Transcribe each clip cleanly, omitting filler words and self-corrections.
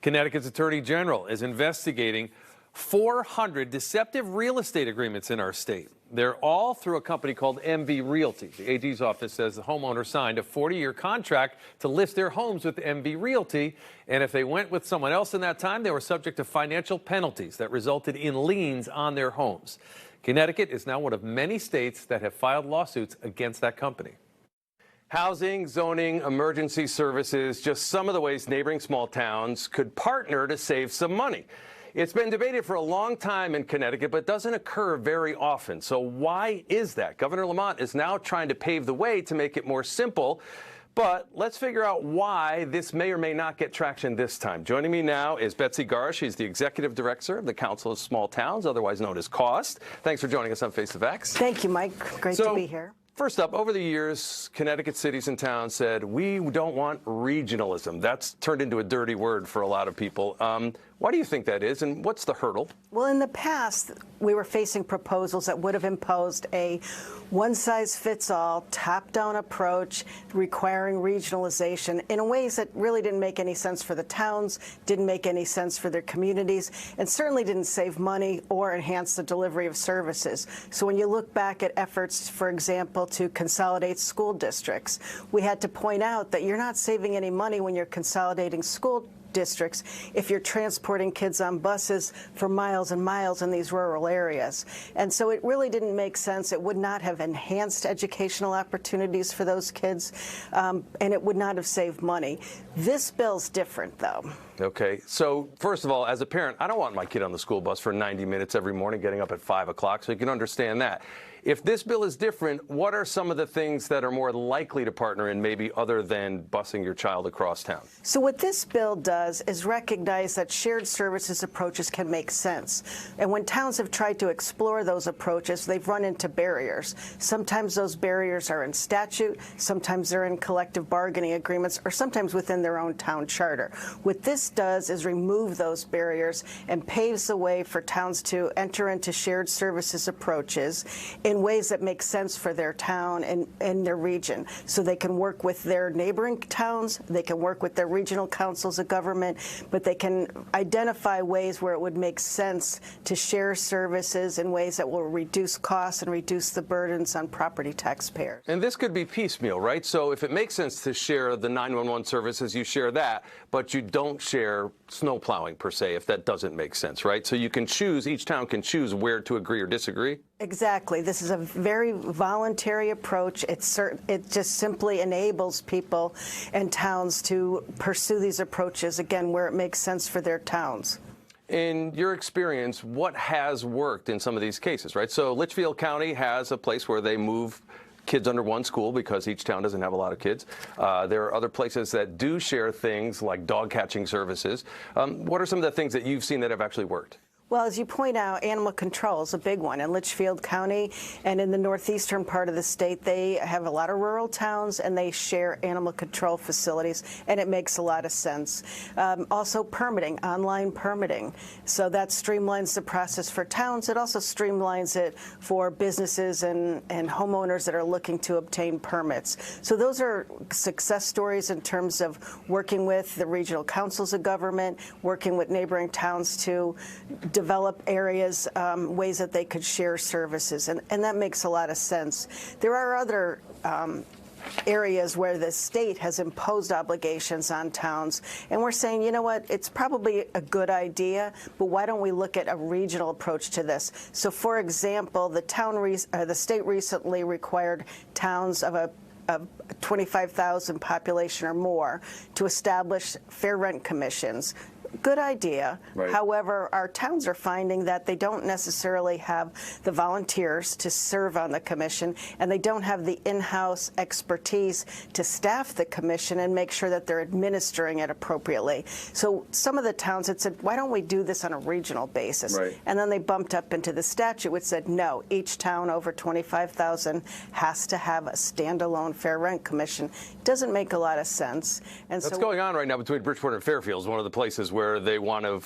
Connecticut's Attorney General is investigating 400 deceptive real estate agreements in our state. They're all through a company called MV Realty. The AG's office says the homeowner signed a 40-year contract to list their homes with MV Realty, and if they went with someone else in that time, they were subject to financial penalties that resulted in liens on their homes. Connecticut is now one of many states that have filed lawsuits against that company. Housing, zoning, emergency services, just some of the ways neighboring small towns could partner to save some money. It's been debated for a long time in Connecticut, but doesn't occur very often. So why is that? Governor Lamont is now trying to pave the way to make it more simple. But let's figure out why this may or may not get traction this time. Joining me now is Betsy Gara. She's the Executive Director of the Council of Small Towns, otherwise known as COST. Thanks for joining us on Face the Facts. Thank you, Mike. Great to be here. First up, over the years, Connecticut cities and towns said, we don't want regionalism. That's turned into a dirty word for a lot of people. Why do you think that is, and what's the hurdle? Well, in the past, we were facing proposals that would have imposed a one-size-fits-all, top-down approach requiring regionalization in ways that really didn't make any sense for the towns, didn't make any sense for their communities, and certainly didn't save money or enhance the delivery of services. So when you look back at efforts, for example, to consolidate school districts, we had to point out that you're not saving any money when you're consolidating school districts if you're transporting kids on buses for miles and miles in these rural areas. And so it really didn't make sense. It would not have enhanced educational opportunities for those kids, and it would not have saved money. This bill's different, though. Okay. So first of all, as a parent, I don't want my kid on the school bus for 90 minutes every morning, getting up at 5 o'clock, so you can understand that. If this bill is different, what are some of the things that are more likely to partner in, maybe other than busing your child across town? So what this bill does is recognize that shared services approaches can make sense. And when towns have tried to explore those approaches, they've run into barriers. Sometimes those barriers are in statute, sometimes they're in collective bargaining agreements, or sometimes within their own town charter. What this does is remove those barriers and paves the way for towns to enter into shared services approaches in ways that make sense for their town and their region. So they can work with their neighboring towns, they can work with their regional councils of government, but they can identify ways where it would make sense to share services in ways that will reduce costs and reduce the burdens on property taxpayers. And this could be piecemeal, right? So if it makes sense to share the 911 services, you share that, but you don't share snow plowing per se, if that doesn't make sense, right? So you can choose, each town can choose where to agree or disagree? Exactly. This is a very voluntary approach. It just simply enables people and towns to pursue these approaches, again, where it makes sense for their towns. In your experience, what has worked in some of these cases, right? So Litchfield County has a place where they move kids under one school because each town doesn't have a lot of kids. There are other places that do share things like dog catching services. What are some of the things that you've seen that have actually worked? Well, as you point out, animal control is a big one. In Litchfield County and in the northeastern part of the state, they have a lot of rural towns and they share animal control facilities, and it makes a lot of sense. Also permitting, online permitting. So that streamlines the process for towns. It also streamlines it for businesses and homeowners that are looking to obtain permits. So those are success stories in terms of working with the regional councils of government, working with neighboring towns to develop areas, ways that they could share services, and that makes a lot of sense. There are other areas where the state has imposed obligations on towns, and we're saying, you know what, it's probably a good idea, but why don't we look at a regional approach to this? So, for example, the state recently required towns of 25,000 population or more to establish fair rent commissions. Good idea. Right. However, our towns are finding that they don't necessarily have the volunteers to serve on the commission, and they don't have the in-house expertise to staff the commission and make sure that they're administering it appropriately. So some of the towns had said, why don't we do this on a regional basis? Right. And then they bumped up into the statute which said, no, each town over 25,000 has to have a standalone fair rent commission. Doesn't make a lot of sense. And What's so going on right now between Bridgeport and Fairfield is one of the places where they want to,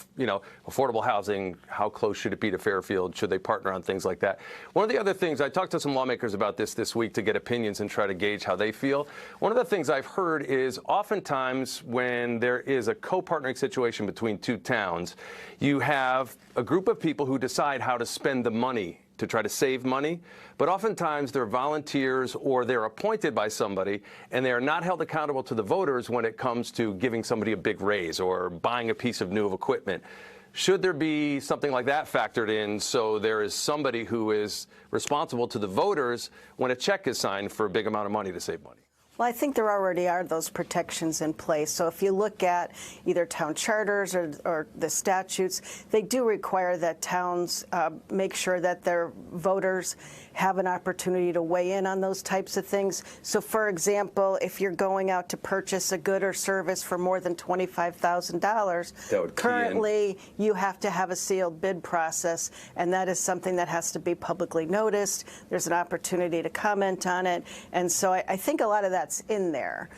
affordable housing, how close should it be to Fairfield? Should they partner on things like that? One of the other things, I talked to some lawmakers about this week to get opinions and try to gauge how they feel. One of the things I've heard is oftentimes when there is a co-partnering situation between two towns, you have a group of people who decide how to spend the money to try to save money, but oftentimes they're volunteers or they're appointed by somebody, and they are not held accountable to the voters when it comes to giving somebody a big raise or buying a piece of new equipment. Should there be something like that factored in so there is somebody who is responsible to the voters when a check is signed for a big amount of money to save money? Well, I think there already are those protections in place. So if you look at either town charters or the statutes, they do require that towns make sure that their voters have an opportunity to weigh in on those types of things. So, for example, if you're going out to purchase a good or service for more than $25,000, currently you have to have a sealed bid process, and that is something that has to be publicly noticed. There's an opportunity to comment on it, and so I think a lot of that's in there.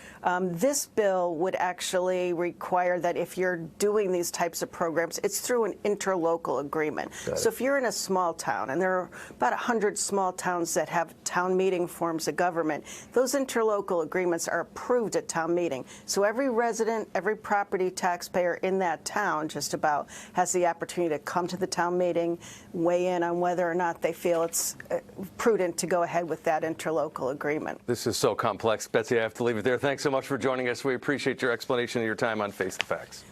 This bill would actually require that if you're doing these types of programs, it's through an interlocal agreement. So if you're in a small town, and there are about 100 small towns that have town meeting forms of government, those interlocal agreements are approved at town meeting. So every resident, every property taxpayer in that town just about has the opportunity to come to the town meeting, weigh in on whether or not they feel it's prudent to go ahead with that interlocal agreement. This is so complex. Betsy, I have to leave it there. Thanks so much for joining us. We appreciate your explanation and your time on Face the Facts.